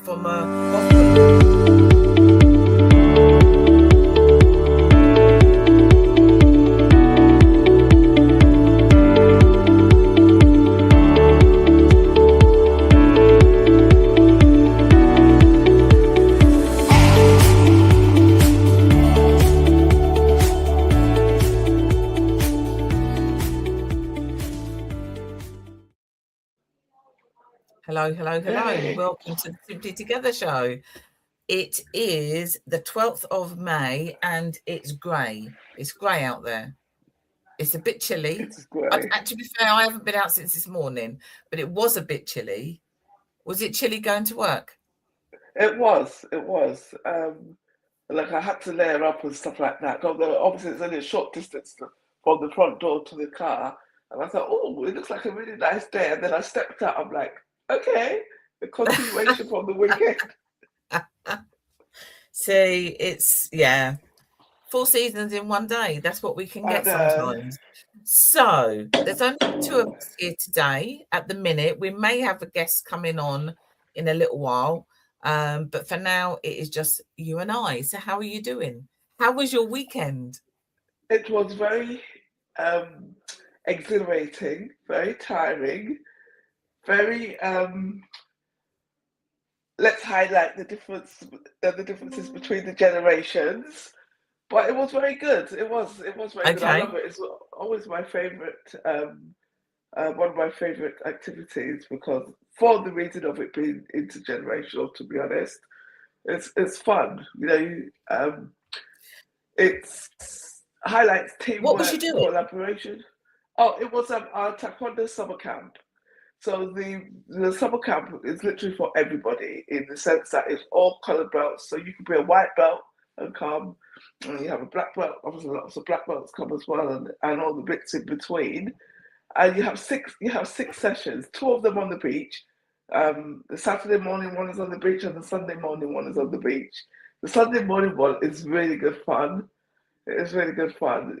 from a hospital. Hello. Hey. Welcome to the Simply Together show. It is the 12th of May and it's grey. It's grey out there. It's a bit chilly. It's great. To be fair, I haven't been out since this morning, but it was a bit chilly. Was it chilly going to work? It was. Like I had to layer up and stuff like that. Although obviously it's only a short distance from the front door to the car. And I thought, oh, it looks like a really nice day. And then I stepped out. I'm like, okay, the continuation from the weekend. See, it's, yeah, 4 seasons in one day. That's what we can get sometimes. So there's only 2 of us here today at the minute. We may have a guest coming on in a little while. But for now, it is just you and I. So how are you doing? How was your weekend? It was very exhilarating, very tiring, very let's highlight the differences between the generations. But it was very good. It was very good. I Okay. love it. It's always my favorite, one of my favorite activities because for the reason of it being intergenerational. To be honest, it's fun. It's highlights What was you teamwork, doing? collaboration. Oh, it was our taekwondo summer camp. So the summer camp is literally for everybody in the sense that it's all colored belts. So you could be a white belt and come, and you have a black belt. Obviously, lots of black belts come as well, and all the bits in between. And you have six sessions. 2 of them on the beach. The Saturday morning one is on the beach, and the Sunday morning one is on the beach. The Sunday morning one is really good fun. It's really good fun.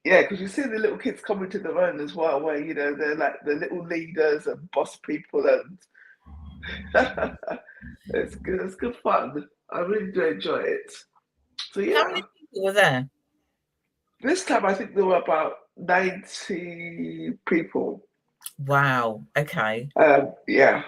Yeah, because you see the little kids coming to their own as well, where they're like the little leaders and boss people, and it's good. It's good fun. I really do enjoy it. So How many yeah, people were there? this time I think there were about 90 people. Wow. Okay. Yeah,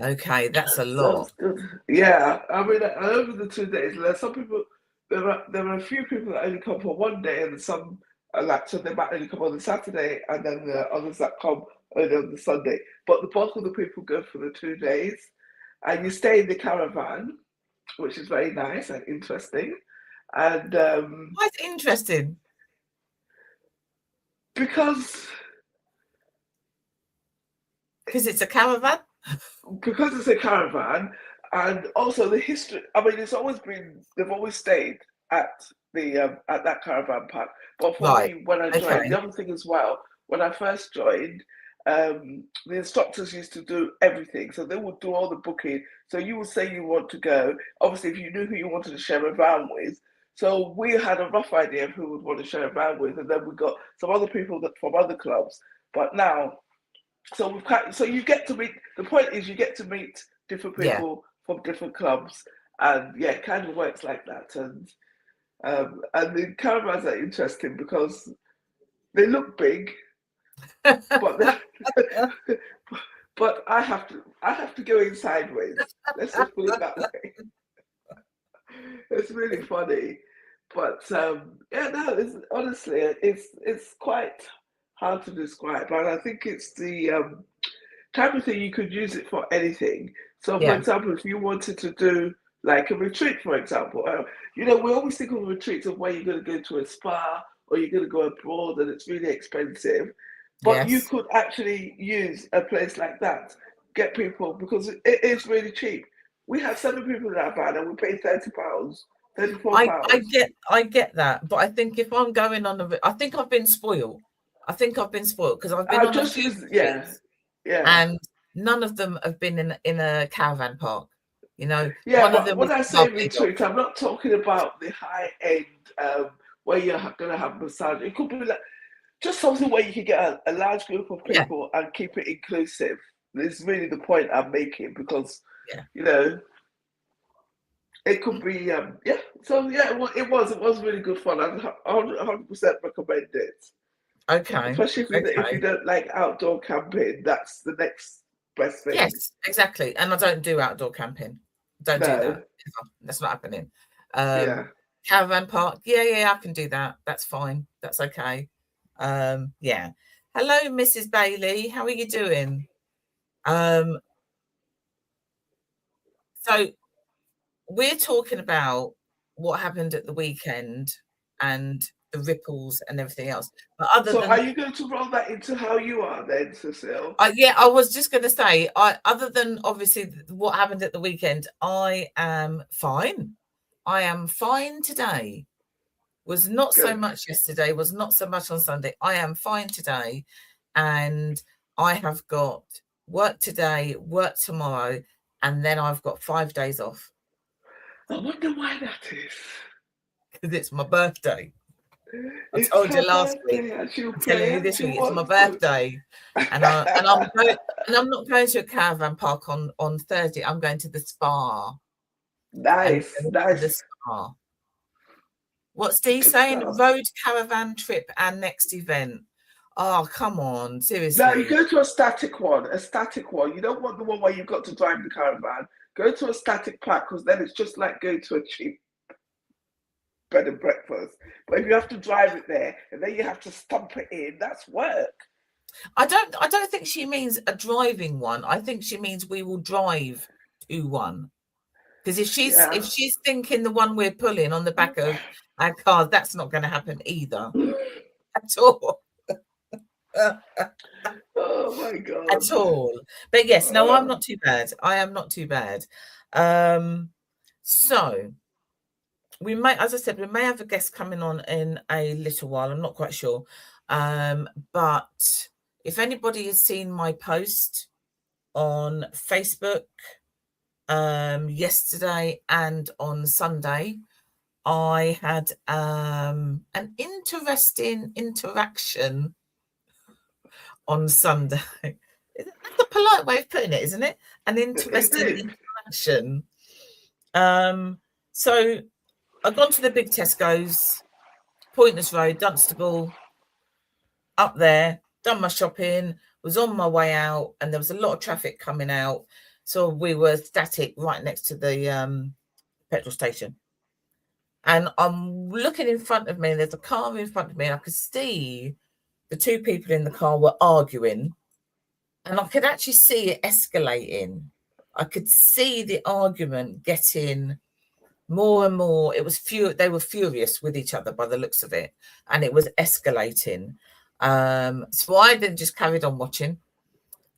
Okay. That's a so lot. it's good. Yeah, I mean, over the 2 days, there's some people. There are a few people that only come for one day, and some are like so they might only come on the Saturday, and then the others that come only on the Sunday. But the bulk of the people go for the 2 days, and you stay in the caravan, which is very nice and interesting. And Why is it interesting? because Because it's a caravan? because it's a caravan, and also the history. I mean, they've always stayed at at that caravan park. But for Right. me, when I joined, Okay. the other thing as well, when I first joined, the instructors used to do everything, so they would do all the booking. So you would say you want to go. Obviously, if you knew who you wanted to share a van with. So we had a rough idea of who would want to share a van with, and then we got some other people that from other clubs. But now so you get to meet. The point is, you get to meet different Yeah. people from different clubs, and yeah, it kind of works like that. And the caravans are interesting because they look big, but but I have to go in sideways. Let's just put it that way. It's really funny, but yeah, no, it's quite hard to describe, and I think it's the type of thing you could use it for anything. So, for Yeah. example, if you wanted to do like a retreat, for example, we always think of retreats of where you're going to go to a spa or you're going to go abroad and it's really expensive. But you Yes. could actually use a place like that, get people because it is really cheap. We had 7 people in our van and we paid £30, I, I £34. get I get that, but I think if I'm going on I think I've been spoiled. I think I've been spoiled because I've been I on a just few use, yeah, retreats yeah. and none of them have been in a caravan park. Yeah, One of but them was when I in say Barbados. retreat, I'm not talking about the high end where you're going to have massage. It could be like just something where you can get a large group of Yeah. people and keep it inclusive. This is really the point I'm making because, Yeah. you know, it could be, yeah. So yeah, it was really good fun. I'd 100% recommend it. Okay. Especially if you Okay. don't like outdoor camping, that's the next best thing. Yes, exactly. And I don't do outdoor camping. Don't do that. No, That's not happening. yeah. Caravan park. Yeah, I can do that. That's fine. That's okay. Yeah. Hello, Mrs. Bailey. How are you doing? Um, so we're talking about what happened at the weekend and the ripples and everything else. But other So are than you going to roll that into how you are then, Cecile? yeah, I was just going to say, other than obviously what happened at the weekend, I am fine. I am fine today. Was not so Good. much yesterday, was not so much on Sunday. I am fine today. And I have got work today, work tomorrow, and then I've got 5 days off I wonder why that is. because it's my birthday. I It's told you her last week. birthday and she'll I'm telling play you and this she week, it's my wants to. birthday. And I'm not going to a caravan park on Thursday. I'm going to the spa. I'm Nice, going to the nice. spa. What's Dee Good saying? stuff. Road caravan trip and next event. Oh, come on, Now you seriously. go to a static one, a static one. You don't want the one where you've got to drive the caravan. Go to a static pack because then it's just like going to a cheap bed and breakfast. But if you have to drive it there and then you have to stump it in, that's work. I don't think she means a driving one. I think she means we will drive to one. Because if Yeah. she's thinking the one we're pulling on the back of our car, that's not going to happen either at all. Oh my God. At all. But yes, no, I'm not too bad. I am not too bad. So we may, as I said, we may have a guest coming on in a little while. I'm not quite sure. But if anybody has seen my post on Facebook yesterday and on Sunday, I had an interesting interaction on Sunday. That's a polite way of putting it, isn't it? An It interesting did. interaction. So I've gone to the big Tesco's, Pointers Road, Dunstable, up there, done my shopping, was on my way out, and there was a lot of traffic coming out. So we were static right next to the petrol station. And I'm looking in front of me, and there's a car in front of me, and I could see the two people in the car were arguing, and I could actually see it escalating. I could see the argument getting more and more. It was they were furious with each other by the looks of it, and it was escalating. So I then just carried on watching.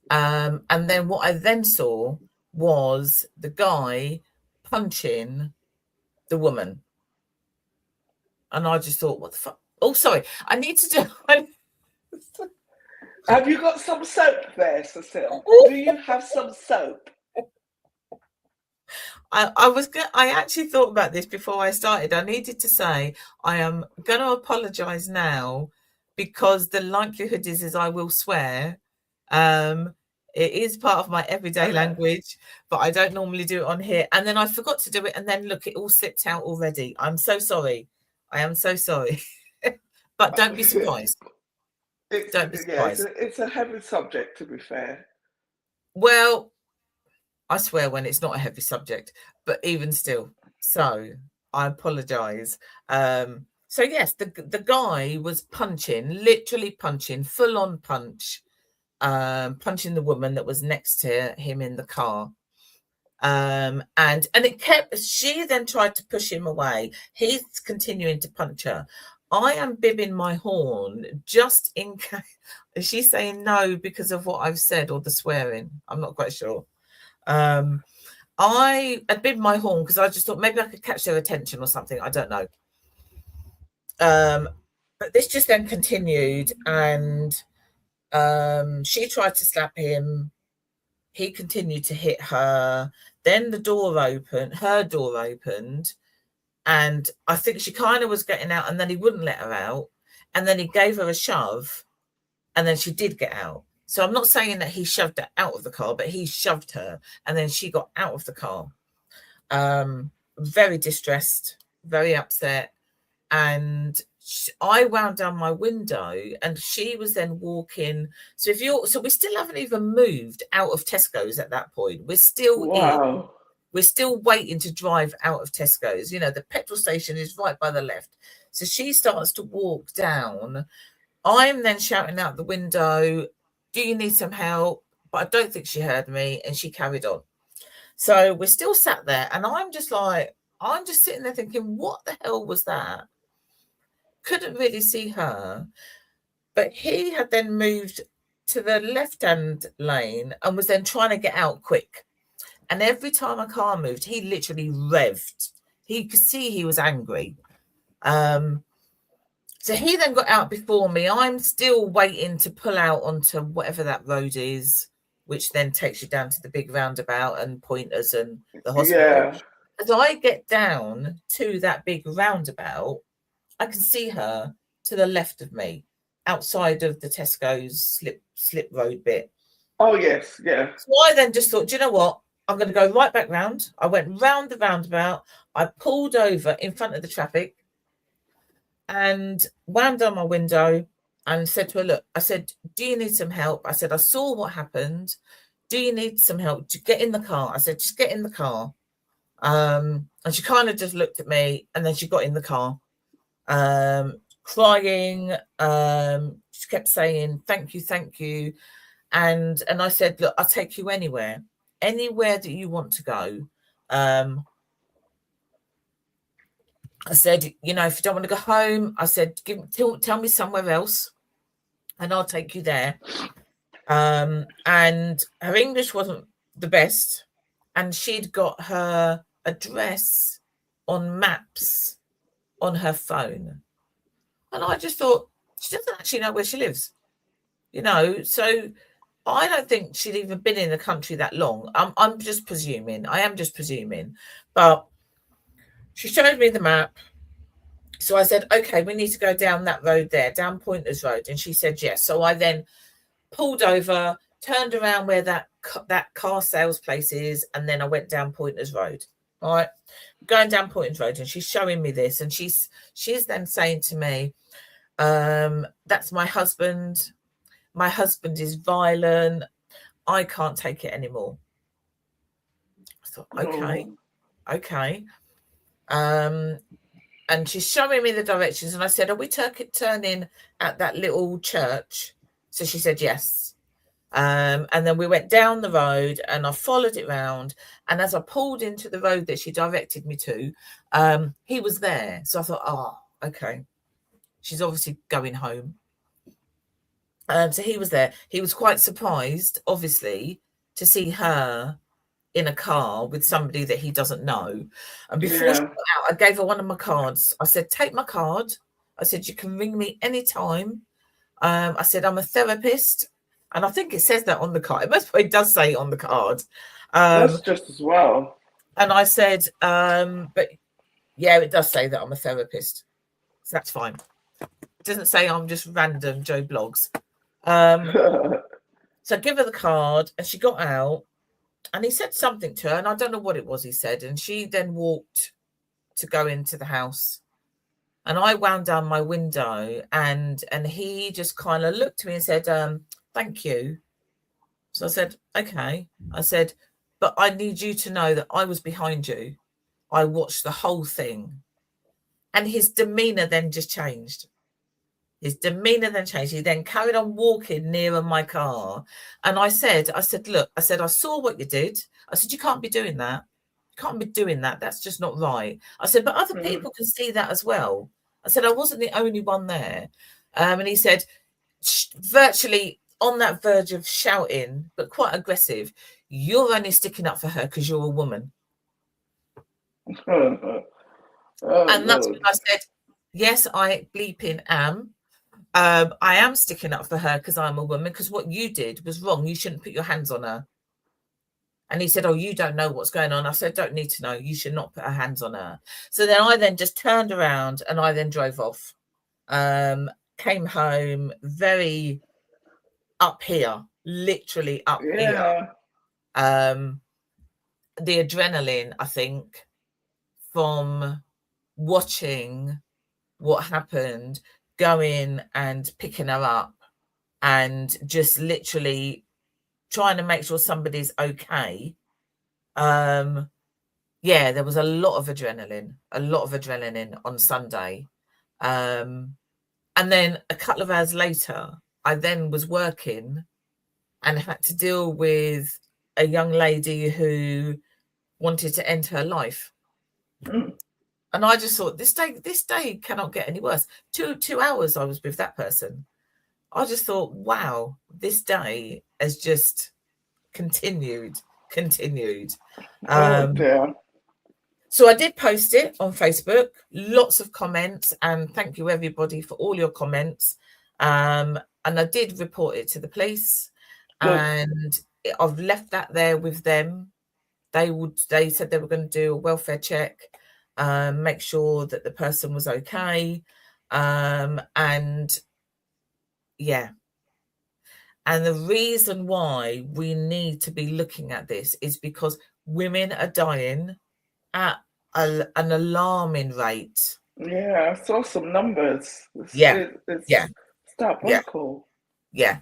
And then what I then saw was the guy punching the woman. And I just thought, what the fuck? Oh, sorry. I need to do. Have you got some soap there, Cecile? Do you have some soap? I actually thought about this before I started. I needed to say I am going to apologise now because the likelihood is I will swear. It is part of my everyday language, but I don't normally do it on here. And then I forgot to do it, and then look, it all slipped out already. I'm so sorry. I am so sorry. But don't be surprised. Don't be surprised. It's a heavy subject, to be fair. Well, I swear when it's not a heavy subject, but even still. So I apologise. So yes, the guy was punching, literally punching, full on punch, punching the woman that was next to him in the car. And it kept, she then tried to push him away. He's continuing to punch her. I am bibbing my horn just in case. Is she saying no because of what I've said or the swearing? I'm not quite sure. I bibbed my horn because I just thought maybe I could catch their attention or something. I don't know. But this just then continued, and she tried to slap him. He continued to hit her. Then her door opened, and I think she kind of was getting out, and then he wouldn't let her out, and then he gave her a shove, and then she did get out. So I'm not saying that he shoved her out of the car, but he shoved her, and then she got out of the car. Very distressed, very upset. And I wound down my window, and she was then walking. So we still haven't even moved out of Tesco's at that point. We're still Wow. we're still waiting to drive out of Tesco's. You know, the petrol station is right by the left. So she starts to walk down. I'm then shouting out the window, do you need some help? But I don't think she heard me, and she carried on. So we're still sat there, and I'm just sitting there thinking, what the hell was that? Couldn't really see her. But he had then moved to the left-hand lane and was then trying to get out quick. And every time a car moved, he literally revved. He could see he was angry. So he then got out before me. I'm still waiting to pull out onto whatever that road is, which then takes you down to the big roundabout and Pointers and the hospital. Yeah. As I get down to that big roundabout, I can see her to the left of me, outside of the Tesco's slip road bit. Oh, yes, yeah. So I then just thought, do you know what? I'm going to go right back round. I went round the roundabout. I pulled over in front of the traffic and wound down my window and said to her, look, I said, do you need some help? I said, I saw what happened. Do you need some help? Get in the car. I said, just get in the car. And she kind of just looked at me, and then she got in the car, crying. She kept saying, thank you. And I said, look, I'll take you anywhere that you want to go. I said, you know, if you don't want to go home, I said, tell me somewhere else and I'll take you there. And her English wasn't the best, and she'd got her address on maps on her phone. And I just thought, she doesn't actually know where she lives, you know, so I don't think she'd even been in the country that long. I'm just presuming. I am just presuming. But she showed me the map. So I said, okay, we need to go down that road there, down Pointers Road. And she said, yes. So I then pulled over, turned around where that car sales place is, and then I went down Pointers Road. All right, going down Pointers Road, and she's showing me this, and she's then saying to me, that's my husband. My husband is violent. I can't take it anymore. I thought, okay. And she's showing me the directions, and I said, are we turning at that little church? So she said, yes. And then we went down the road, and I followed it round. And as I pulled into the road that she directed me to, he was there. So I thought, okay. She's obviously going home. So he was there. He was quite surprised, obviously, to see her in a car with somebody that he doesn't know. And before she got out, I gave her one of my cards. I said, take my card. I said, you can ring me anytime. I said, I'm a therapist. And I think it says that on the card. It does say it on the card. That's just as well. And I said, but yeah, it does say that I'm a therapist. So that's fine. It doesn't say I'm just random Joe Blogs. So I give her the card, and she got out, and he said something to her, and I don't know what it was he said. And she then walked to go into the house. And I wound down my window, and he just kind of looked at me and said, thank you. So I said, okay. I said, but I need you to know that I was behind you. I watched the whole thing. And his demeanor then just changed. He then carried on walking nearer my car. And I said, look, I said, I saw what you did. I said, you can't be doing that. You can't be doing that. That's just not right. I said, but other people can see that as well. I said, I wasn't the only one there. And he said, virtually on that verge of shouting, but quite aggressive, you're only sticking up for her because you're a woman. And that's when I said, yes, I bleeping am. I am sticking up for her because I'm a woman, because what you did was wrong. You shouldn't put your hands on her. And he said, oh, you don't know what's going on. I said, don't need to know. You should not put her hands on her. So then I then just turned around, and I then drove off. Came home very up here, literally up here. Yeah. The adrenaline, I think, from watching what happened, going and picking her up and just literally trying to make sure somebody's okay. Yeah, there was a lot of adrenaline on Sunday. And then a couple of hours later, I then was working and had to deal with a young lady who wanted to end her life. Mm. And I just thought, this day cannot get any worse. 2 hours I was with that person. I just thought, wow, this day has just continued. Oh dear. So I did post it on Facebook, lots of comments, and thank you everybody for all your comments. And I did report it to the police, Good. and I've left that there with them. They said they were going to do a welfare check, make sure that the person was okay, and yeah. And the reason why we need to be looking at this is because women are dying at an alarming rate. Yeah, I saw some numbers. Yeah, It's yeah, yeah, diabolical. yeah.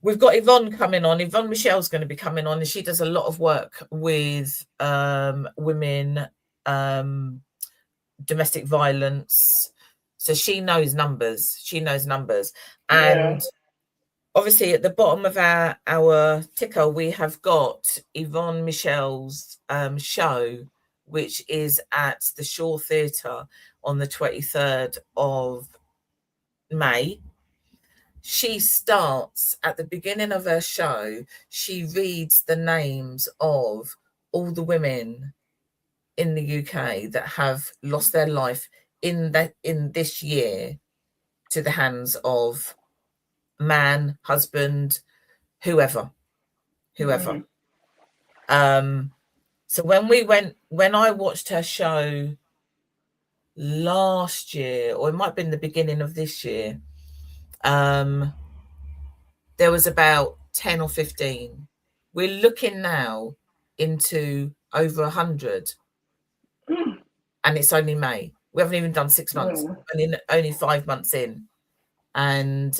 We've got Yvonne coming on. Yvonne Michelle's going to be coming on, and she does a lot of work with women, domestic violence. So she knows numbers. Yeah. And obviously at the bottom of our ticker, we have got Yvonne Michelle's show, which is at the Shaw Theatre on the 23rd of May. She starts at the beginning of her show, she reads the names of all the women in the UK that have lost their life in this year to the hands of man, husband, whoever. Mm. So when I watched her show last year, or it might have been the beginning of this year, there was about 10 or 15. We're looking now into over 100, Mm. and it's only May. We haven't even done 6 months, only 5 months in, and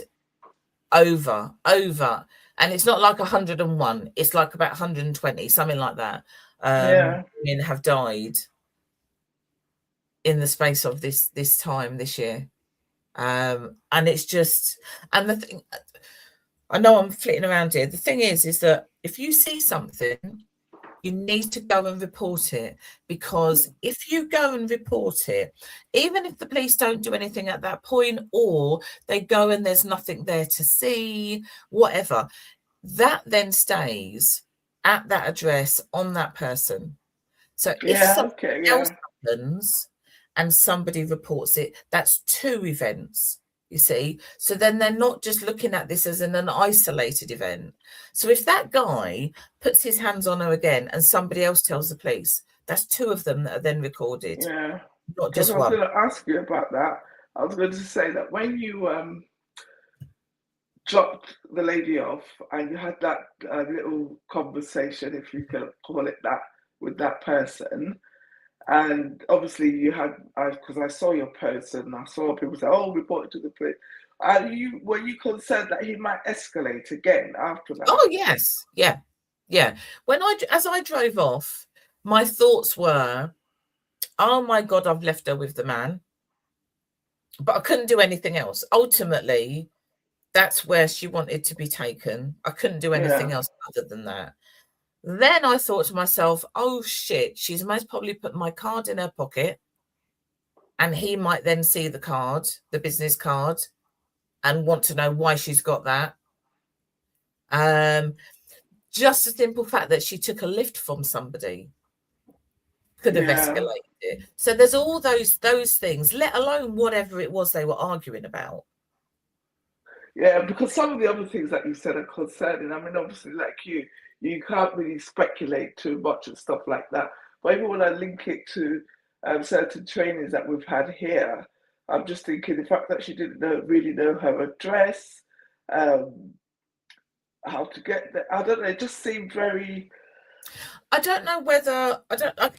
over. And it's not like 101, it's like about 120, something like that. Yeah. Women have died in the space of this time this year. And it's just, and the thing, I know I'm flitting around here. The thing is that if you see something, you need to go and report it, because if you go and report it, even if the police don't do anything at that point, or they go and there's nothing there to see, whatever, that then stays at that address on that person. So if Yeah. something Okay. else Yeah. happens and somebody reports it, that's 2 events, you see. So then they're not just looking at this as an isolated event. So if that guy puts his hands on her again and somebody else tells the police, that's 2 of them that are then recorded, Yeah. not Because just I was one. going to ask you about that. I was going to say that when you dropped the lady off and you had that little conversation, if you can call it that, with that person, and obviously you had, because I saw your post and I saw people say, "Oh, report it to the police." Were you concerned that he might escalate again after that? Oh yes, yeah. As I drove off, my thoughts were, oh my God, I've left her with the man. But I couldn't do anything else. Ultimately, that's where she wanted to be taken. I couldn't do anything Yeah. else other than that. Then I thought to myself, oh shit, she's most probably put my card in her pocket, and he might then see the card, the business card, and want to know why she's got that. Just the simple fact that she took a lift from somebody could have Yeah. escalated it. So there's all those things, let alone whatever it was they were arguing about. Yeah, because some of the other things that you said are concerning. I mean, obviously, like you can't really speculate too much and stuff like that. But even when I link it to certain trainings that we've had here, I'm just thinking the fact that she didn't really know her address, um, how to get there. I don't know. It just seemed very. I don't know whether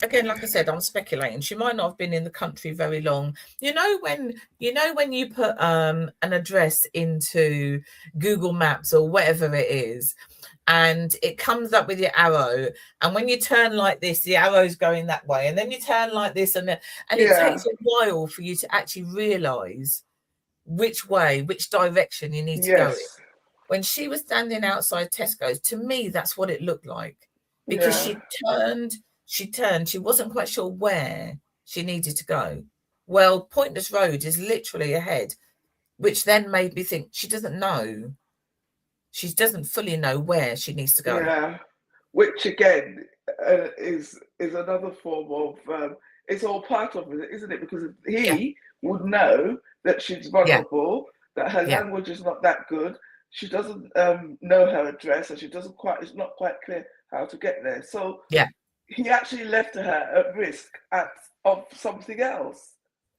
again, like I said, I'm speculating. She might not have been in the country very long. When you put an address into Google Maps or whatever it is, and it comes up with your arrow, and when you turn like this, the arrow's going that way, and then you turn like this, and it Yeah. takes a while for you to actually realize which direction you need to go in. Yes. When she was standing outside Tesco's, to me, that's what it looked like, because Yeah. she wasn't quite sure where she needed to go. Well, Pointers Road is literally ahead, which then made me think she doesn't know. She doesn't fully know where she needs to go. Yeah. Which again is another form of. It's all part of it, isn't it? Because Yeah, he would know that she's yeah, vulnerable, that her yeah, language is not that good. She doesn't know her address, and she doesn't quite. It's not quite clear how to get there. So yeah. he actually left her at risk of something else.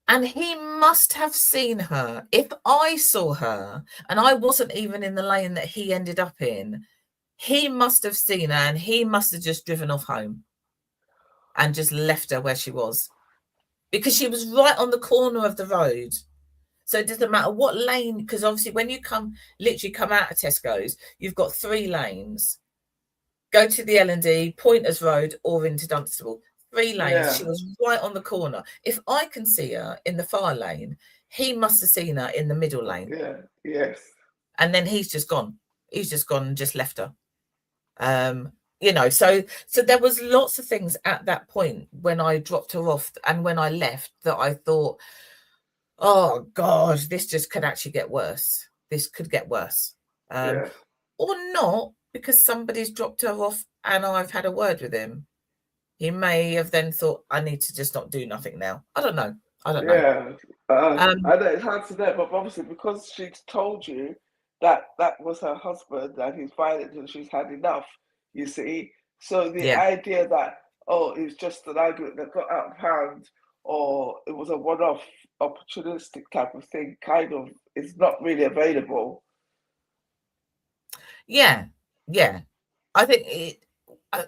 And he must have seen her. If I saw her and I wasn't even in the lane that he ended up in, he must have seen her and he must have just driven off home and just left her where she was, because she was right on the corner of the road. So it doesn't matter what lane, because obviously when you literally come out of Tesco's, you've got 3 lanes. Go to the L&D, Pointers Road, or into Dunstable. 3 lanes. She Yeah. was right on the corner. If I can see her in the far lane, he must have seen her in the middle lane. Yeah. Yes. And then he's just gone. He's just gone and just left her. So there was lots of things at that point when I dropped her off and when I left that I thought, oh God, this just could actually get worse. This could get worse. Yeah. Or not, because somebody's dropped her off and I've had a word with him. He may have then thought, I need to just not do nothing now. I don't know. Yeah. Um, I know it's hard to know, but obviously because she's told you that that was her husband and he's violent and she's had enough, you see. So the yeah, idea that, oh, it was just an argument that got out of hand or it was a one-off opportunistic type of thing kind of is not really available. yeah, yeah. I think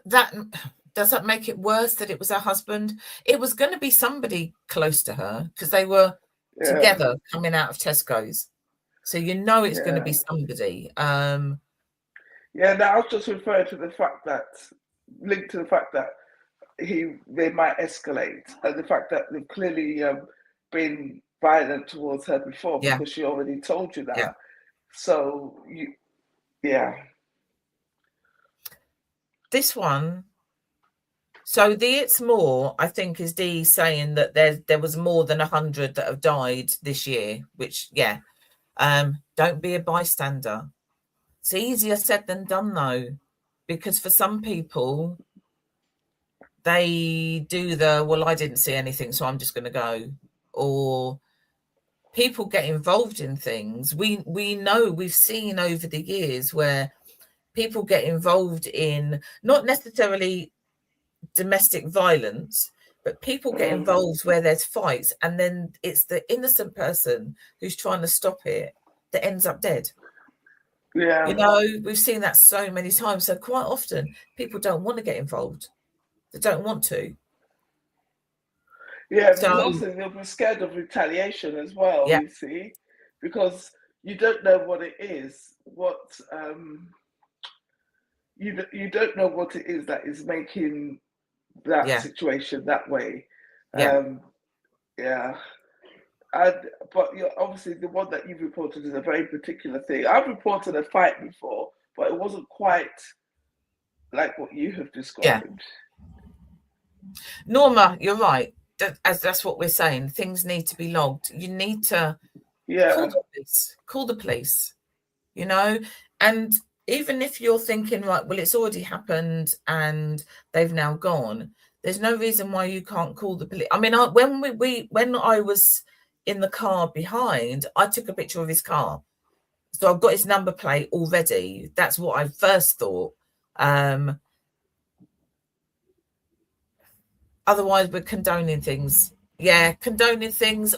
that does that make it worse that it was her husband? It was going to be somebody close to her because they were Yeah, together coming out of Tesco's. So it's going to be yeah. somebody. Yeah, no, I was just referring to the fact that linked to the fact that they might escalate, and the fact that they've clearly been violent towards her before Yeah, because she already told you yeah. that. So yeah, This one. So the it's more, I think, is Dee saying that there was more than 100 that have died this year. Which, yeah, don't be a bystander. It's easier said than done, though, because for some people, they do well, I didn't see anything, so I'm just going to go. Or people get involved in things. We know, we've seen over the years where people get involved in not necessarily domestic violence, but people get mm, involved where there's fights, and then it's the innocent person who's trying to stop it that ends up dead. yeah, We've seen that so many times. So quite often people don't want to get involved. They don't want to. yeah. Because So also they'll be scared of retaliation as well. yeah, You see, because you don't know what it is. You don't know what it is that is making that yeah, situation that way. yeah, Um, yeah. And but obviously the one that you've reported is a very particular thing. I've reported a fight before, but it wasn't quite like what you have yeah. described. Norma, you're right. As that's what we're saying. Things need to be logged. You need to call Yeah, the police. Call the police. you know and even if you're thinking, right, well, it's already happened and they've now gone, there's no reason why you can't call the police. I mean, when I was in the car behind, I took a picture of his car, so I've got his number plate already. That's what I first thought. Otherwise we're condoning things,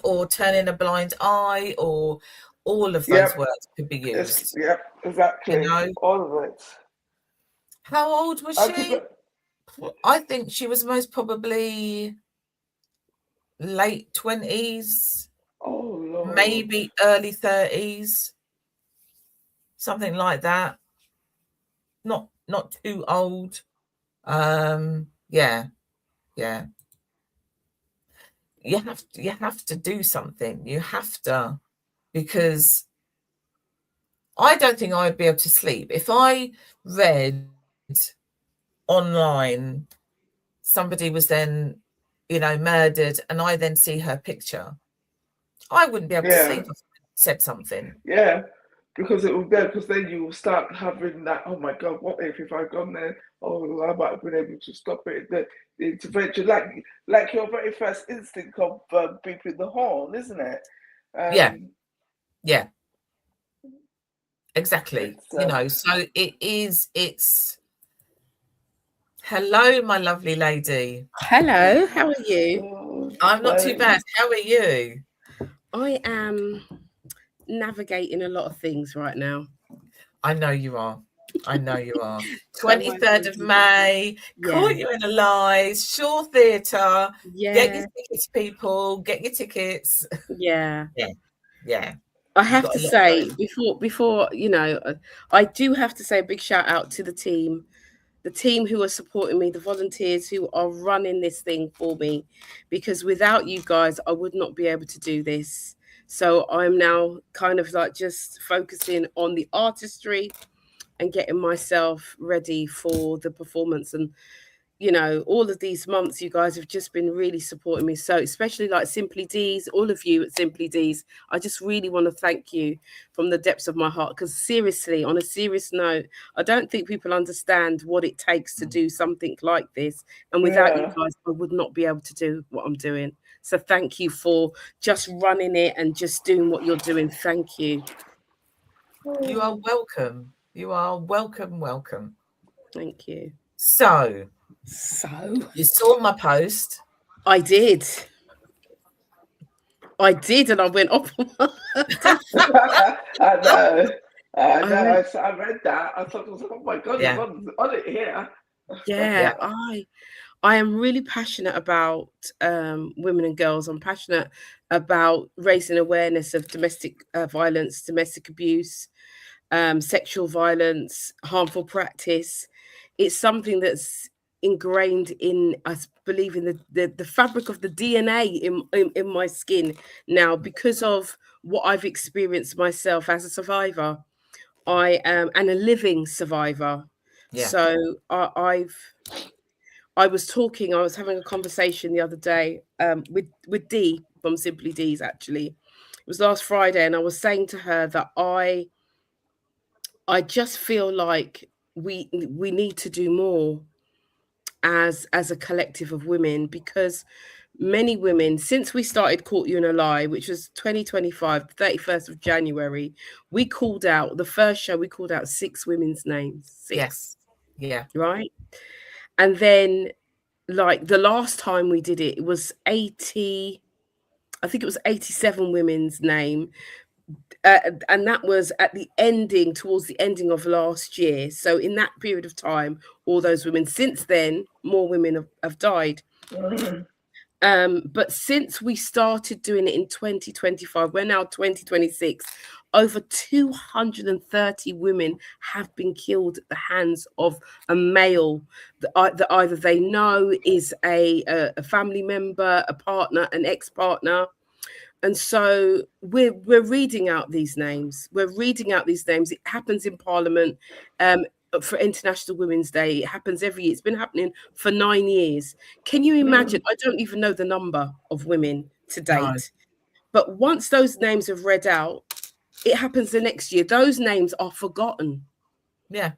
or turning a blind eye, All of those Yep. words could be used. Yep. You Exactly. know, All of it. how old was I could. she? I think she was most probably late 20s, Oh Lord. maybe early 30s, something like that. Not too old. Yeah, yeah. You have to do something. You have to, because I don't think I'd be able to sleep if I read online somebody was then, murdered, and I then see her picture. I wouldn't be able to Yeah. sleep if I said something. Yeah. Because it will go. Because then you will start having that. Oh my God! What if I'd gone there? Oh, I might have been able to stop it. The intervention, like your very first instinct of beeping the horn, isn't it? Yeah, Um, yeah, exactly. it's So it's hello, my lovely lady. Hello, how are you? I'm not too fine. bad. How are you? I am navigating a lot of things right now. I know you are. I know you are. So my 23rd of May, yeah, caught you in a lie, Shaw Theatre. Get your yeah, tickets, people. Get your tickets. yeah. Yeah, yeah. I You've have got to a lot say going. before I do have to say a big shout out to the team who are supporting me, the volunteers who are running this thing for me, because without you guys, I would not be able to do this. So I'm now kind of like just focusing on the artistry and getting myself ready for the performance. And all of these months you guys have just been really supporting me, so especially like Simply D's, all of you at Simply D's, I just really want to thank you from the depths of my heart, because seriously, on a serious note, I don't think people understand what it takes to do something like this, and without you Yeah. guys I would not be able to do what I'm doing. So thank you for just running it and just doing what you're doing. Thank you. You are welcome. You are welcome, welcome. Thank you. So, So you saw my post. I did. And I went off. I know. I I know. went, I read that. I thought, oh my God, he's Yeah, on it here. yeah, yeah, I am really passionate about women and girls. I'm passionate about raising awareness of domestic violence, domestic abuse, sexual violence, harmful practice. It's something that's ingrained in us, believe in the fabric of the DNA in my skin now, because of what I've experienced myself as a survivor. I am and a living survivor. yeah, So I was having a conversation the other day with Dee from Simply D's, actually. It was last Friday, and I was saying to her that I just feel like we need to do more as a collective of women, because many women, since we started Caught You in a Lie, which was 2025, 31st of January, we called out the first show, we called out 6 women's names. 6, yes, yeah, right? And then, like, the last time we did it, it was 80, I think it was 87 women's name. And that was at the ending, towards the ending of last year. So in that period of time, all those women, since then, more women have died. But since we started doing it in 2025, we're now 2026, over 230 women have been killed at the hands of a male that either they know is a family member, a partner, an ex-partner. And so we're reading out these names. We're reading out these names. It happens in Parliament. For International Women's Day. It happens every year. It's been happening for 9 years. Can you imagine? I don't even know the number of women to no, date. But once those names have read out, it happens the next year. Those names are forgotten. yeah,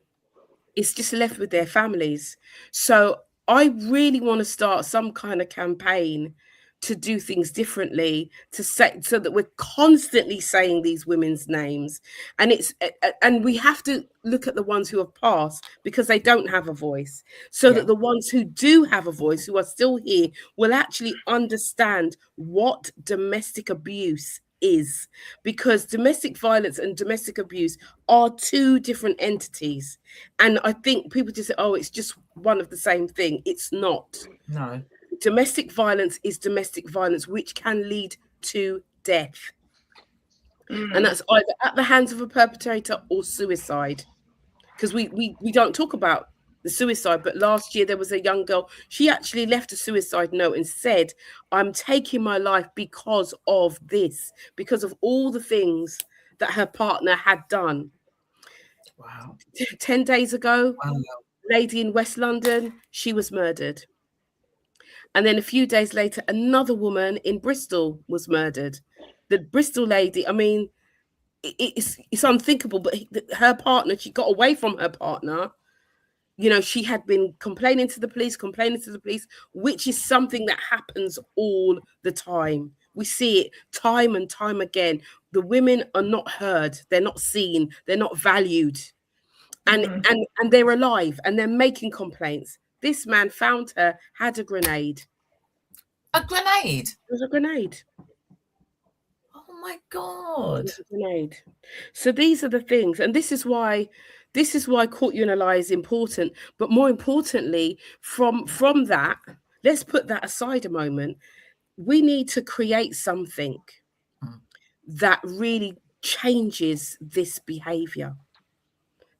It's just left with their families. So I really want to start some kind of campaign to do things differently, to say, so that we're constantly saying these women's names. And and we have to look at the ones who have passed, because they don't have a voice, so yeah, that the ones who do have a voice, who are still here, will actually understand what domestic abuse is, because domestic violence and domestic abuse are two different entities. And I think people just say, oh, it's just one of the same thing. It's not. No. Domestic violence is domestic violence, which can lead to death. And that's either at the hands of a perpetrator or suicide. Because we don't talk about the suicide, but last year there was a young girl. She actually left a suicide note and said, I'm taking my life because of this, because of all the things that her partner had done. Wow. 10 days ago, Wow. lady in West London, she was murdered. And then a few days later, another woman in Bristol was murdered. The Bristol lady, I mean, it's unthinkable, but her partner, she got away from her partner. You know, she had been complaining to the police, which is something that happens all the time. We see it time and time again. The women are not heard, they're not seen, they're not valued. And they're alive and they're making complaints. This man found her, had a grenade. A grenade? It was a grenade. Oh my God. It was a grenade. So these are the things, and this is why Caught You in a Lie is important. But more importantly, from that, let's put that aside a moment. We need to create something that really changes this behavior.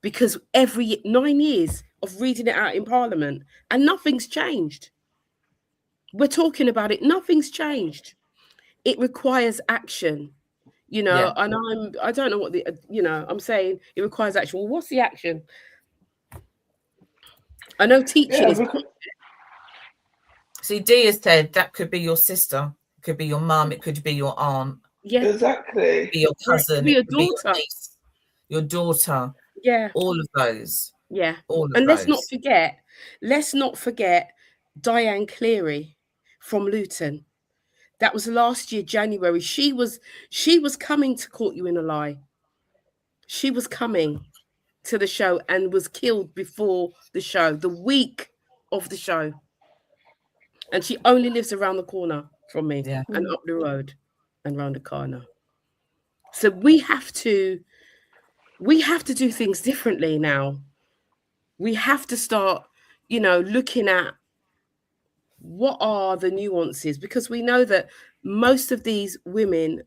Because every 9 years of reading it out in Parliament and nothing's changed. We're talking about it, nothing's changed. It requires action, you know, Yeah. and I don't know what I'm saying it requires action. Well, what's the action? I know teaching is. See, Dee has said that could be your sister, it could be your mum, it could be your aunt. Yeah. Exactly. It could be your cousin, it could be your it could be daughter. your niece, your daughter. Yeah. All of those. Yeah. All of and those. Let's not forget Diane Cleary from Luton. That was last year, January. She was coming to Caught You in a Lie. She was coming to the show and was killed before the show, the week of the show. And she only lives around the corner from me, and up the road and round the corner. So we have to do things differently now. We have to start, looking at what are the nuances, because we know that most of these women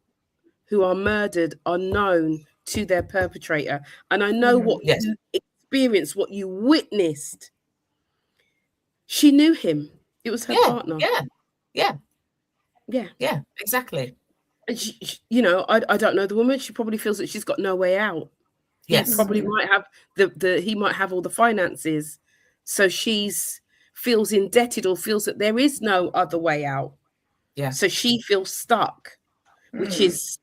who are murdered are known to their perpetrator. And I know what you experienced, what you witnessed. She knew him. It was her partner. Yeah, exactly. And she, I don't know the woman. She probably feels that she's got no way out. Yes. He probably might have he might have all the finances. So feels indebted, or feels that there is no other way out. Yeah. So she feels stuck, which is,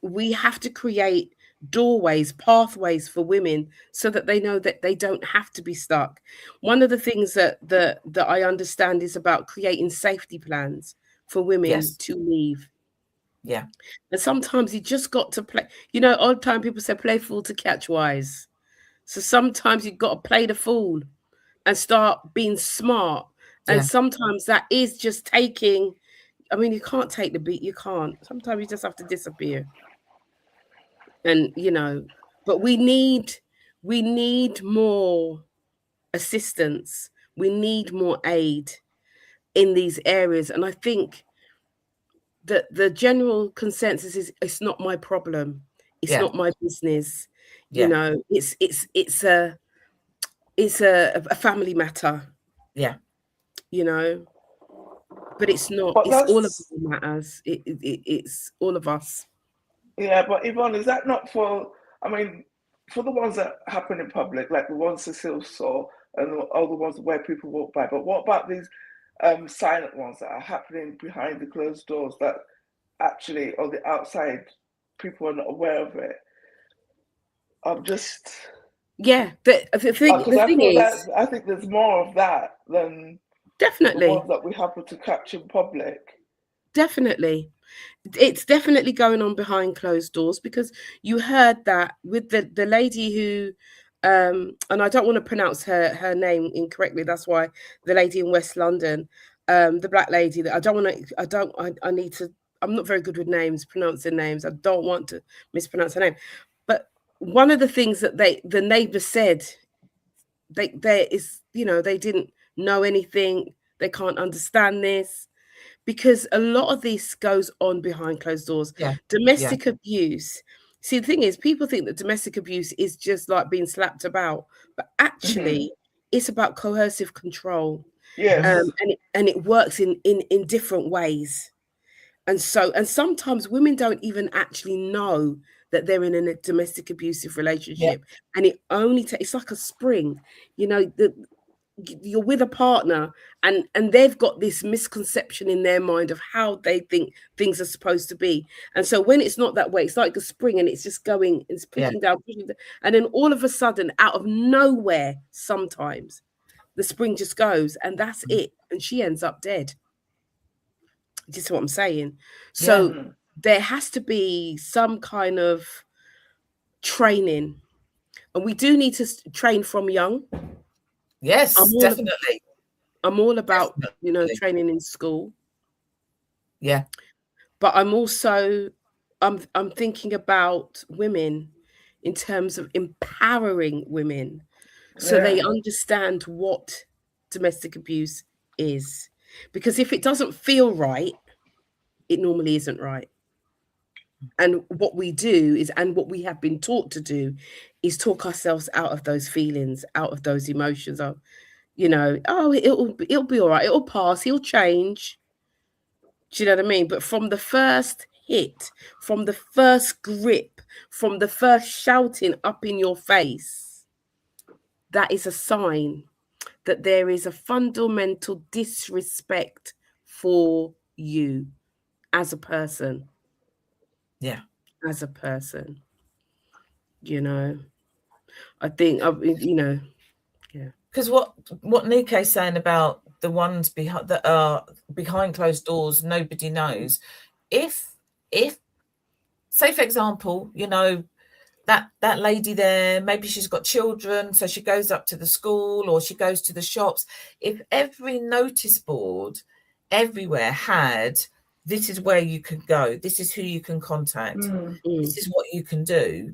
we have to create doorways, pathways for women so that they know that they don't have to be stuck. One of the things that I understand is about creating safety plans for women to leave. Yeah. And sometimes you just got to play, all the time people say play fool to catch wise. So sometimes you've got to play the fool and start being smart. And sometimes that is just taking, you can't take the beat. You can't. Sometimes you just have to disappear. And, but we need more assistance. We need more aid in these areas. And I think that the general consensus is it's not my problem. It's not my business. It's a family matter. Yeah. But it's not. It's all of us that matters. It's all of us. Yeah, but Yvonne, is that not for the ones that happen in public, like the ones Cecile saw and all the ones where people walk by, but what about these silent ones that are happening behind the closed doors that actually on the outside people are not aware of it? The thing is, I think there's more of that than definitely the ones that we happen to catch in public. Definitely. It's definitely going on behind closed doors, because you heard that with the lady who and I don't want to pronounce her name incorrectly, that's why, the lady in West London, the black lady, that I need to I'm not very good with names, pronouncing names. I don't want to mispronounce her name. But one of the things that the neighbors said, there is, they didn't know anything. They can't understand this, because a lot of this goes on behind closed doors. Yeah. Domestic abuse. See, the thing is, people think that domestic abuse is just like being slapped about, but actually, it's about coercive control. Yes. And it works in different ways. And sometimes women don't even actually know that they're in a domestic abusive relationship, and it only it's like a spring, you're with a partner, and they've got this misconception in their mind of how they think things are supposed to be. And so when it's not that way, it's like a spring, and it's just going, it's pushing down, and then all of a sudden, out of nowhere, sometimes the spring just goes, and that's it, and she ends up dead. Just what I'm saying. So there has to be some kind of training, and we do need to train from young. Yes, definitely. I'm all about training in school. Yeah. But I'm also I'm thinking about women in terms of empowering women, so they understand what domestic abuse is. Because if it doesn't feel right, it normally isn't right. And what we do is, and what we have been taught to do, is talk ourselves out of those feelings, out of those emotions. Of, it'll be all right. It'll pass. He'll change. Do you know what I mean? But from the first hit, from the first grip, from the first shouting up in your face, that is a sign that there is a fundamental disrespect for you as a person. Yeah. As a person. I think, yeah. Because what Nike's saying about the ones that are behind closed doors, nobody knows. If say, for example, that lady there, maybe she's got children, so she goes up to the school or she goes to the shops. If every notice board everywhere had, this is where you can go, this is who you can contact, this is what you can do,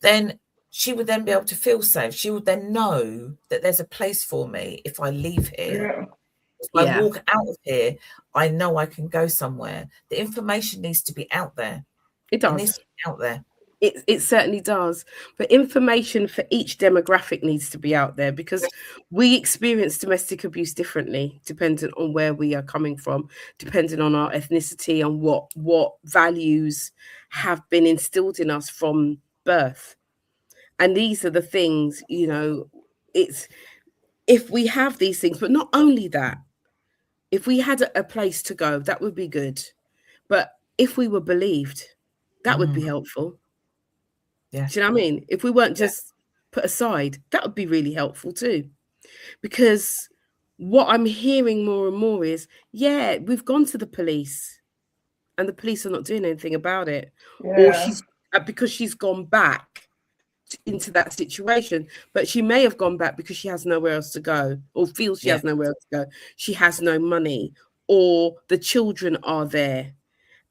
then she would then be able to feel safe. She would then know that there's a place for me if I leave here. If I walk out of here, I know I can go somewhere. The information needs to be out there. It does. It needs to be out there. It certainly does. But information for each demographic needs to be out there, because we experience domestic abuse differently, depending on where we are coming from, depending on our ethnicity and what values have been instilled in us from birth. And these are the things, it's if we have these things, but not only that, if we had a place to go, that would be good. But if we were believed, that would be helpful. Yeah. Do you know what I mean? If we weren't just put aside, that would be really helpful too. Because what I'm hearing more and more is, we've gone to the police and the police are not doing anything about it. Or because she's gone back into that situation, but she may have gone back because she has nowhere else to go, or feels she has nowhere else to go. She has no money, or the children are there.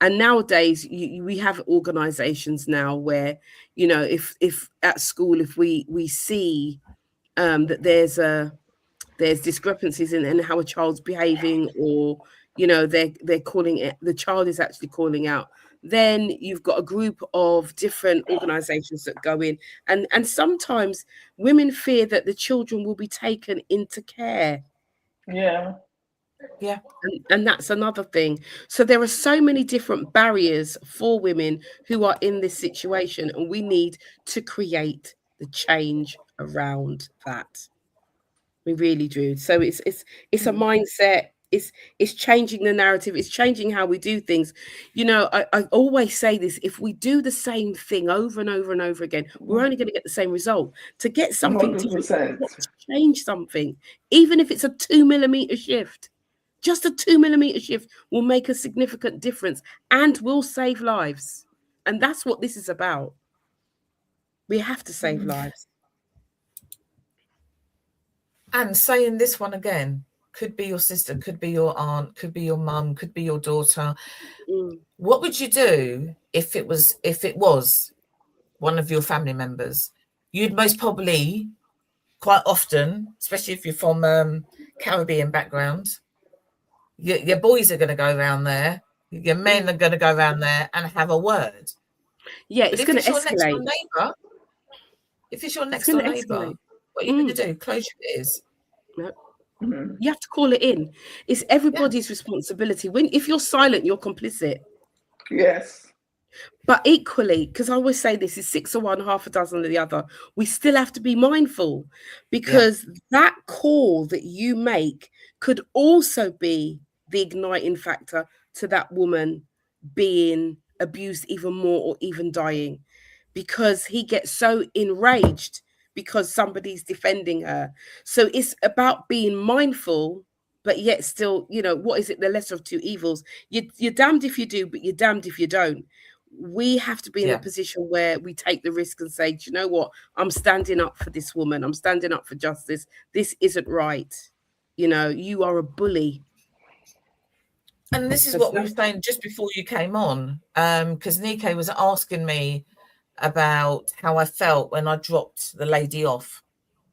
And nowadays, we have organizations now where, if at school, if we see that there's discrepancies in how a child's behaving, or they're calling it, the child is actually calling out, then you've got a group of different organizations that go in, and sometimes women fear that the children will be taken into care. And that's another thing. So there are so many different barriers for women who are in this situation, and we need to create the change around that. We really do. So it's a mindset. It's changing the narrative. It's changing how we do things. I always say this: if we do the same thing over and over and over again, we're only going to get the same result. To get something different, to change something, even if it's a 2 millimeter shift, just a 2 millimeter shift will make a significant difference and will save lives. And that's what this is about. We have to save lives. And saying this one again, could be your sister, could be your aunt, could be your mum, could be your daughter. Mm. What would you do if it was one of your family members? You'd most probably, quite often, especially if you're from Caribbean background, your boys are going to go around there, your men are going to go around there and have a word. Yeah, But it's if going to it's your next door escalate. neighbour, It's going to what escalate. are you going to do? Close your ears. No. Mhm. You have to call it in. It's everybody's responsibility. If you're silent, you're complicit. Yes. But equally, because I always say this is 6 of one, half a dozen of the other, we still have to be mindful, Yeah, because that call that you make could also be the igniting factor to that woman being abused even more or even dying, because he gets so enraged because somebody's defending her. So it's about being mindful, but yet still, what is it? The lesser of two evils. You're damned if you do, but you're damned if you don't. We have to be in a yeah. position where we take the risk and say, do you know what? I'm standing up for this woman. I'm standing up for justice. This isn't right. You are a bully. And this is Because what we were saying just before you came on, because Nico was asking me about how I felt when I dropped the lady off,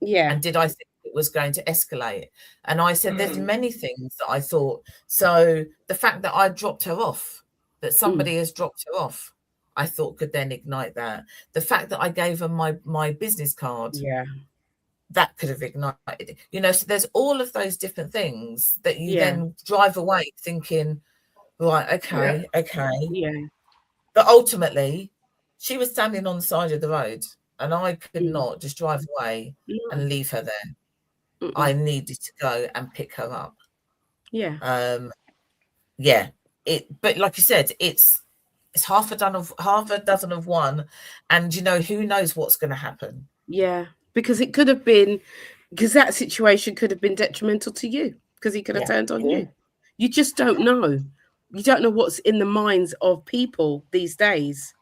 yeah. and did I think it was going to escalate? And I said there's Mm. many things that I thought. So the fact that I dropped her off, that somebody has dropped her off, I thought could then ignite that. The fact that I gave her my business card, Yeah. that could have ignited it. So there's all of those different things that you Yeah. then drive away thinking, right, okay. Yeah. But ultimately, she was standing on the side of the road, and I could Mm. not just drive away No. and leave her there. I Mm-mm. needed to go and pick her up. Yeah. Yeah. But like you said, it's half a dozen of one, and who knows what's going to happen. Yeah. Because it could have been, because that situation could have been detrimental to you, because he could have Yeah. turned on you. You just don't know. You don't know what's in the minds of people these days.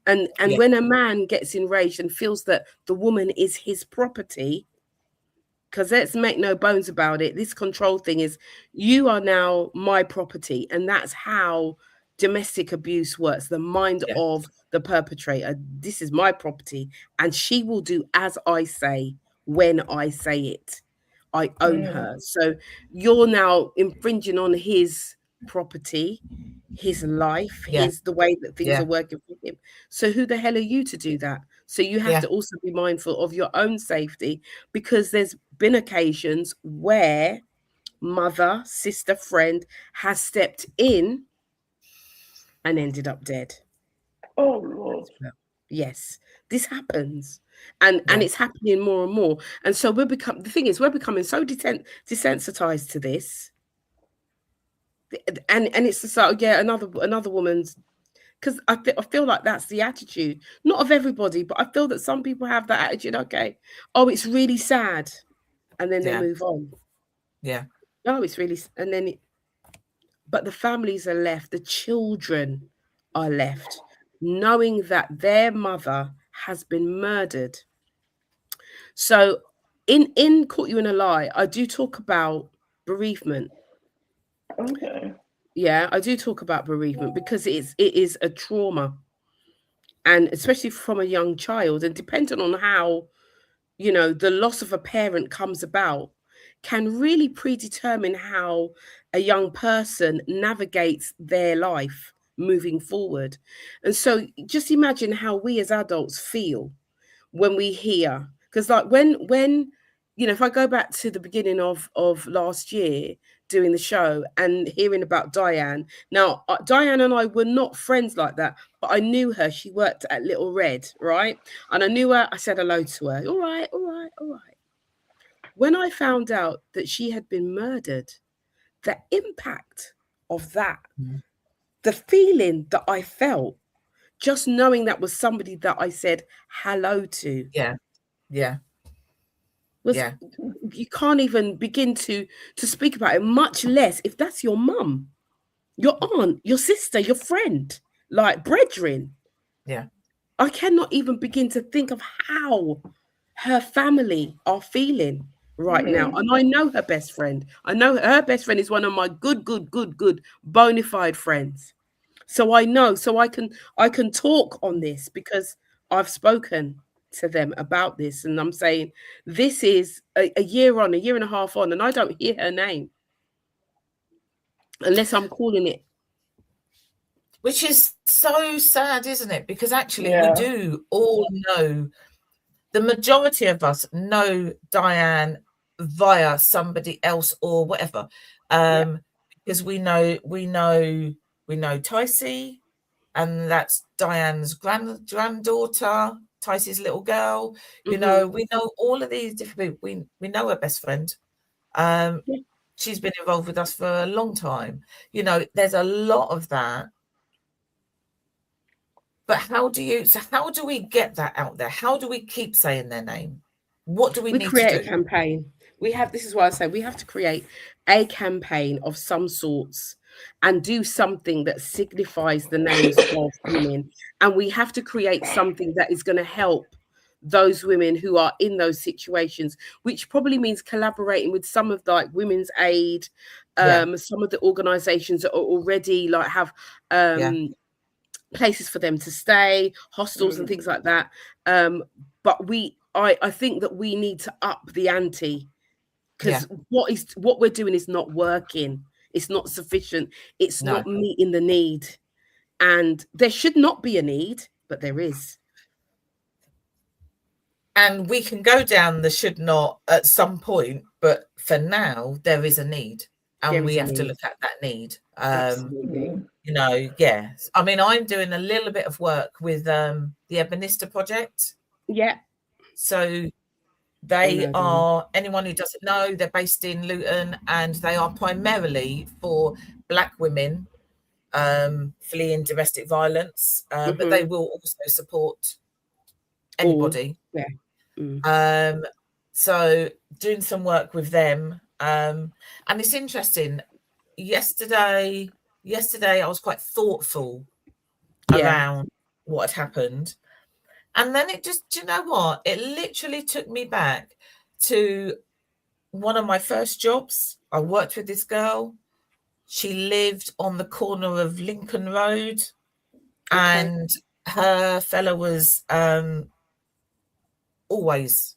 And Yeah. when a man gets enraged and feels that the woman is his property, because let's make no bones about it, this control thing is, you are now my property, and that's how domestic abuse works. The mind Yeah. of the perpetrator: this is my property, and she will do as I say when I say it. I own her. So you're now infringing on his property, his life, Yeah. the way that things Yeah. are working for him. So who the hell are you to do that? So you have Yeah. to also be mindful of your own safety, because there's been occasions where mother, sister, friend has stepped in and ended up dead. Oh Lord. Yes, this happens. And Yeah. it's happening more and more. And so we're becoming so desensitized to this. And it's just like, yeah, another woman's, because I feel like that's the attitude, not of everybody, but I feel that some people have that attitude. Okay, oh, it's really sad, and then they Yeah. move on. Yeah. Oh, it's really, and then but the families are left, the children are left, knowing that their mother has been murdered. So in Caught You in a Lie, I do talk about bereavement. Okay. Yeah, I do talk about bereavement, because it is a trauma, and especially from a young child, and depending on how the loss of a parent comes about, can really predetermine how a young person navigates their life moving forward. And so just imagine how we as adults feel when we hear, because like when if I go back to the beginning of last year doing the show and hearing about Diane. Now, Diane and I were not friends like that, but I knew her. She worked at Little Red, right? And I knew her. I said hello to her. All right, all right, all right. When I found out that she had been murdered, the impact of that, the feeling that I felt, just knowing that was somebody that I said hello to, Yeah. Yeah. was, Yeah. you can't even begin to speak about it, much less if that's your mum, your aunt, your sister, your friend, like brethren. Yeah. I cannot even begin to think of how her family are feeling. right now, and I know her best friend. I know her best friend is one of my good bona fide friends. So I know, so I can talk on this because I've spoken to them about this, and I'm saying this is a year on, a year and a half on, and I don't hear her name unless I'm calling it. Which is so sad, isn't it? Because actually we do all know, the majority of us know Diane via somebody else or whatever. Because we know Ticey, and that's Diane's granddaughter, Ticey's little girl. You know, we know all of these different people. We know her best friend. She's been involved with us for a long time. You know, there's a lot of that. But how do we get that out there? How do we keep saying their name? What do we need to do? We create a campaign. This is why I say we have to create a campaign of some sorts and do something that signifies the names of women. And we have to create something that is going to help those women who are in those situations, which probably means collaborating with some of like Women's Aid, some of the organizations that are already like have places for them to stay, hostels and things like that. But I think that we need to up the ante, because what we're doing is not working. It's not sufficient. It's not meeting the need. And there should not be a need, but there is. And we can go down the should not at some point, but for now there is a need, and we have to look at that need. Absolutely. You know, yes. I mean, I'm doing a little bit of work with the Ebonister Project. Yeah. So they are, anyone who doesn't know, they're based in Luton, and they are primarily for Black women fleeing domestic violence, but they will also support anybody. So doing some work with them, and it's interesting. Yesterday I was quite thoughtful around what had happened, and then it just, do you know what, it literally took me back to one of my first jobs. I worked with this girl. She lived on the corner of Lincoln Road, and her fella was always,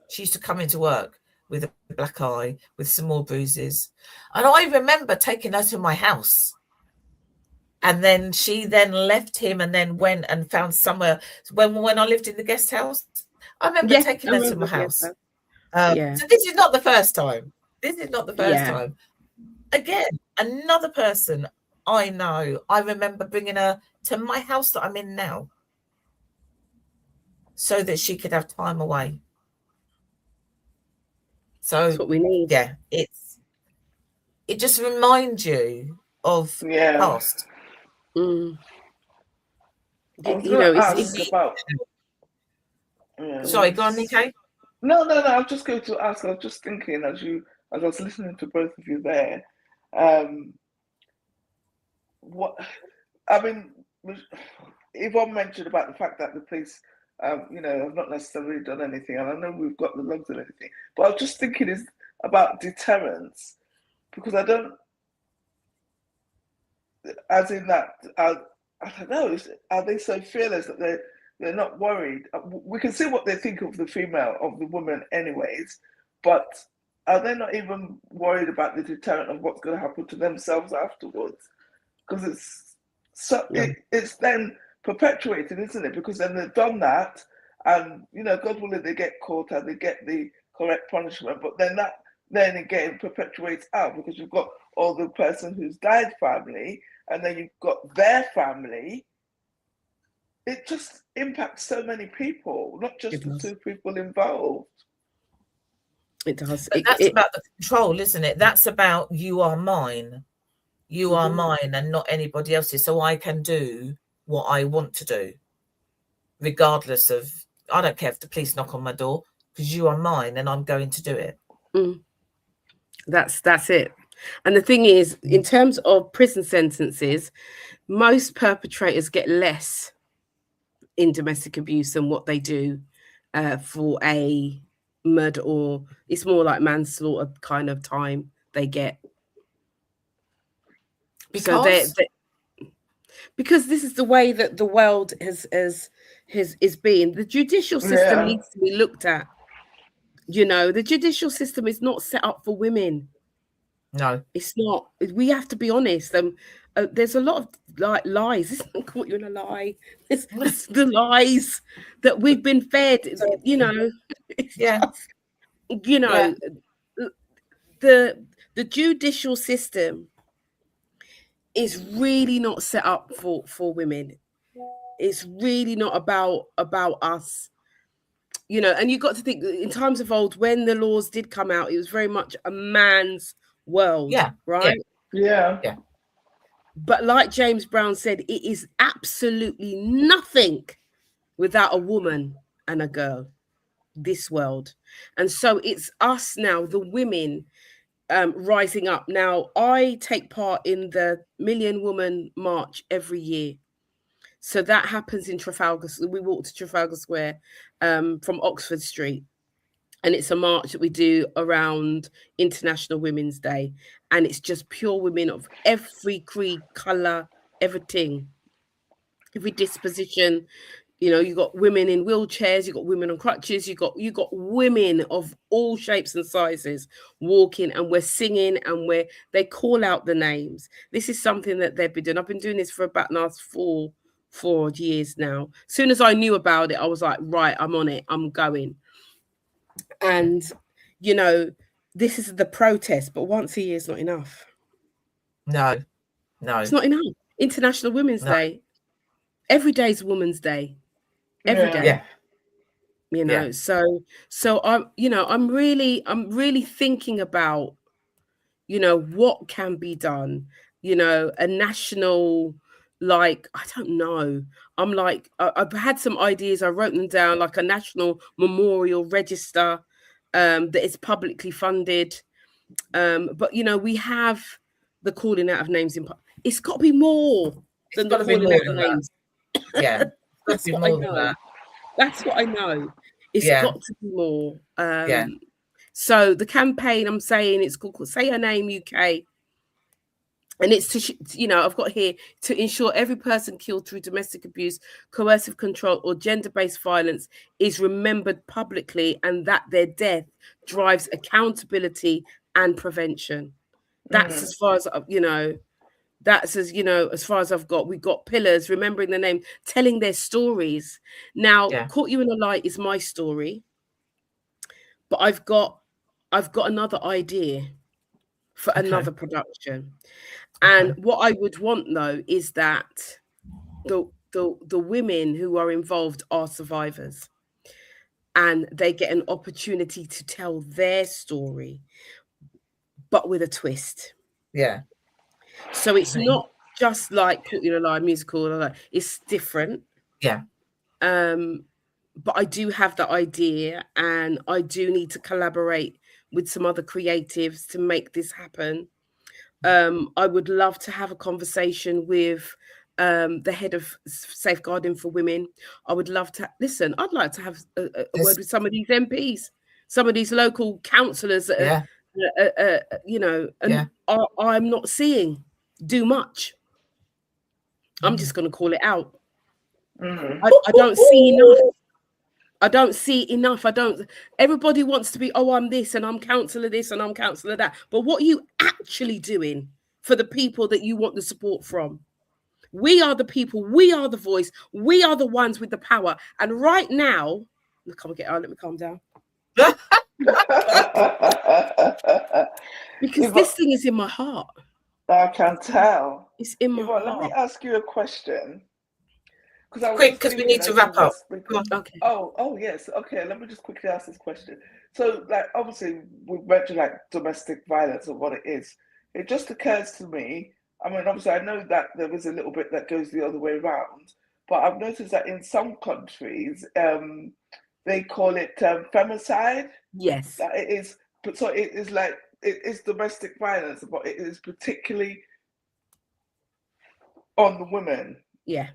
she used to come into work with a black eye, with some more bruises. And I remember taking her to my house. And then she then left him and then went and found somewhere. When I lived in the guest house, I remember taking her to my house. So this is not the first time. Time. Again, another person I know, I remember bringing her to my house that I'm in now, so that she could have time away. So that's what we need. Yeah, it just reminds you of past. You know, sorry, go on, Nico. No. I was just going to ask. I was just thinking as I was listening to both of you there. What I mean, Yvonne mentioned about the fact that the police, have not necessarily done anything, and I know we've got the logs and everything. But I was just thinking is about deterrence, because I don't, as in that, I don't know. Are they so fearless that they're not worried? We can see what they think of the woman, anyways. But are they not even worried about the deterrent of what's going to happen to themselves afterwards? Because it's then perpetuated, isn't it? Because then they've done that, and God willing, they get caught and they get the correct punishment. But then then again perpetuates out, because you've got all the person who's died family, and then you've got their family. It just impacts so many people, not just the two people involved. It does. But that's about the control, isn't it? That's about, you are mine. You are mine and not anybody else's. So I can do what I want to do, regardless of, I don't care if the police knock on my door, because you are mine and I'm going to do it. That's it. And the thing is, in terms of prison sentences, most perpetrators get less in domestic abuse than what they do for a murder, or it's more like manslaughter kind of time they get. So because this is the way that the world is being. The judicial system needs to be looked at. You know, the judicial system is not set up for women. No, it's not. We have to be honest. There's a lot of lies. This isn't caught you in a lie. It's the lies that we've been fed. You know, it's just, you know, the judicial system is really not set up for women. It's really not about us. You know, and you got to think, in times of old, when the laws did come out, it was very much a man's world, right? Yeah. But like James Brown said, it is absolutely nothing without a woman and a girl, this world. And so it's us now, the women, rising up. Now, I take part in the Million Woman March every year. So that happens in Trafalgar. We walk to Trafalgar Square from Oxford Street. And it's a march that we do around International Women's Day. And it's just pure women of every creed, colour, everything, every disposition. You know, you got women in wheelchairs, you got women on crutches, you got women of all shapes and sizes walking, and we're singing, and they call out the names. This is something that they've been doing. I've been doing this for about the last four years now. As soon as I knew about it, I was like, right, I'm on it, I'm going. And, you know, this is the protest, but once a year is not enough. No. It's not enough. International Women's Day. Every day is Women's Day. Every day. Yeah. You know, so I'm really thinking about, you know, what can be done, you know, a national, like, I don't know. I'm like, I've had some ideas. I wrote them down, like a national memorial register that is publicly funded. But, you know, we have the calling out of names it's got to be more than the calling out of names. Yeah. That's what I know. That's what I know. It's got to be more. So the campaign, I'm saying, it's called Say Her Name UK. And it's to, you know, I've got here to ensure every person killed through domestic abuse, coercive control, or gender-based violence is remembered publicly, and that their death drives accountability and prevention. That's as far as, you know, that's as, you know, as far as I've got. We've got pillars, remembering their name, telling their stories. Now, Caught You in a Lie is my story, but I've got another idea for another production. And what I would want, though, is that the women who are involved are survivors, and they get an opportunity to tell their story, but with a twist. Yeah. So it's not just like Caught You in a Lie musical. It's different. Yeah. But I do have the idea, and I do need to collaborate with some other creatives to make this happen. I would love to have a conversation with the head of Safeguarding for Women. I would love to listen. I'd like to have a word with some of these MPs, some of these local councillors that are, you know, and I'm not seeing do much. I'm just going to call it out. I don't see enough. I don't see enough. Everybody wants to be, oh, I'm this and I'm councillor this and I'm councillor that. But what are you actually doing for the people that you want the support from? We are the people. We are the voice. We are the ones with the power. And right now, let me calm down. Because this thing is in my heart. I can tell. It's in my heart. Let me ask you a question. Quick, because we need to wrap up. Okay. Oh, yes. Okay, let me just quickly ask this question. So, like, obviously, we mentioned like domestic violence and what it is. It just occurs to me. I mean, obviously, I know that there is a little bit that goes the other way around, but I've noticed that in some countries, they call it femicide. Yes. That it is. So it is like it is domestic violence, but it is particularly on the women. Yeah.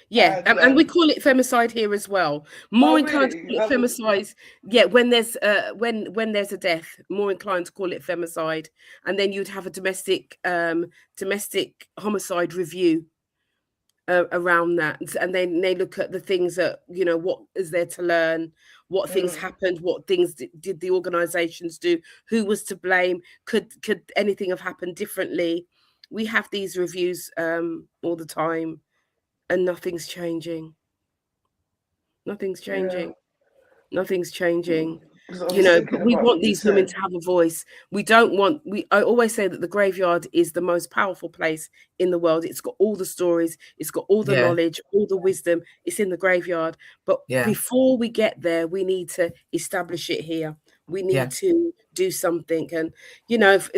Yeah, and we call it femicide here as well. More inclined to call it femicide. Yeah, when there's a death, more inclined to call it femicide, and then you'd have a domestic homicide review around that, and then they look at the things that, what is there to learn, what things happened, what things did the organizations do, who was to blame, could anything have happened differently. We have these reviews all the time, and nothing's changing. Nothing's changing. But we want these women to have a voice. We don't want, I always say that the graveyard is the most powerful place in the world. It's got all the stories, it's got all the knowledge, all the wisdom. It's in the graveyard. But before we get there, we need to establish it here. We need to do something. And,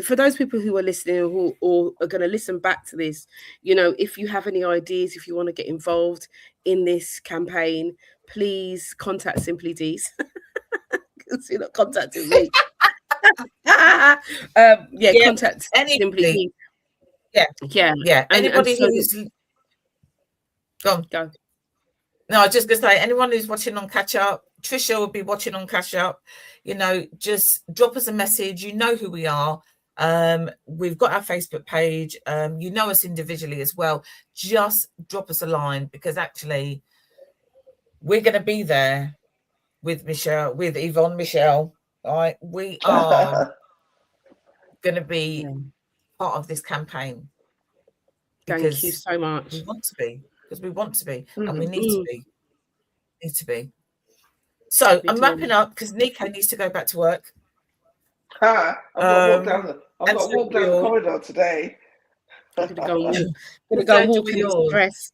for those people who are listening or are going to listen back to this, if you have any ideas, if you want to get involved in this campaign, please contact Simply D's. Because you're not contacting me. Contact Simply D's. Yeah. Anybody who's go. No, I was just gonna say, anyone who's watching on Catch Up, Trisha will be watching on Catch Up. Just drop us a message. You know who we are. We've got our Facebook page. You know us individually as well. Just drop us a line, because actually we're going to be there with Michelle, with Yvonne Michelle. All right, we are going to be part of this campaign. Thank you so much. We want to be, because we want to be, and we need to be. Need to be. So I'm wrapping up because Nico needs to go back to work. I've got to walk down the corridor today. I'm going to go walk in the dress.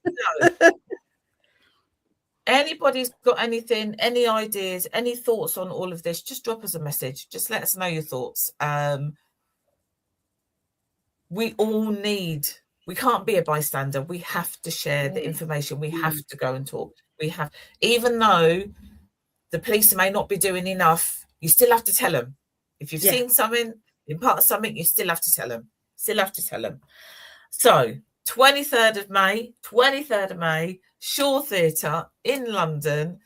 Anybody's got anything, any ideas, any thoughts on all of this, just drop us a message. Just let us know your thoughts. We all need, we can't be a bystander. We have to share the information. We have to go and talk. We have, even though the police may not be doing enough, you still have to tell them. If you've seen something, been part of something, you still have to tell them. Still have to tell them. So 23rd of May, Shaw Theatre in London.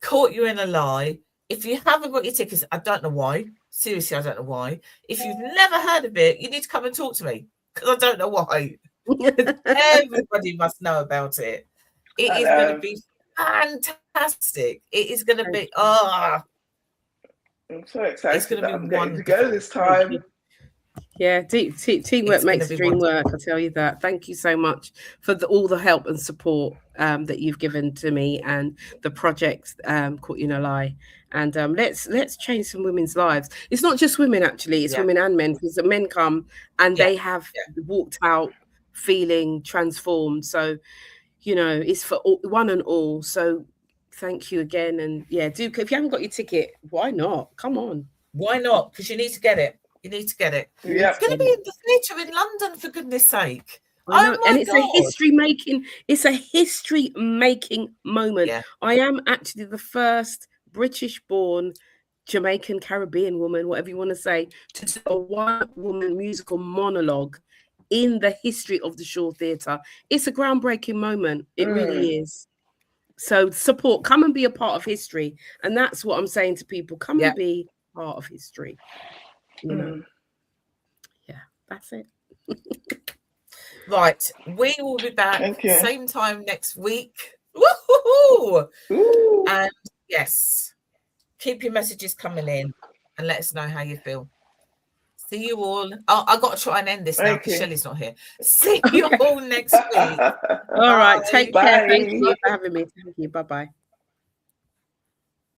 Caught You in a Lie. If you haven't got your tickets, I don't know why. Seriously, I don't know why. If you've never heard of it, you need to come and talk to me, because I don't know why. Everybody must know about it. It is going to be fantastic. It is going to be, I'm so excited. It's going to be wonderful to go this time. Yeah, teamwork makes the dream work. I'll tell you that. Thank you so much for all the help and support that you've given to me and the project Caught You in a Lie. And let's change some women's lives. It's not just women, actually. It's women and men, because the men come and they have walked out feeling transformed. So, it's for one and all. So thank you again. And if you haven't got your ticket, why not? Come on. Why not? Because you need to get it. You need to get it. Yeah. It's going to be in the theatre in London, for goodness sake. And it's a history making moment. Yeah. I am actually the first British-born Jamaican Caribbean woman, whatever you want to say, to do a one-woman musical monologue in the history of the Shaw Theatre. It's a groundbreaking moment. It really is. So support, come and be a part of history. And that's what I'm saying to people. Come and be part of history. That's it. Right, we will be back same time next week. Woo-hoo-hoo! And yes, keep your messages coming in and let us know how you feel. See you all. I've got to try and end this now because Shelley's not here. See you all next week. All right, take care. Thank you for having me. Thank you. Bye-bye.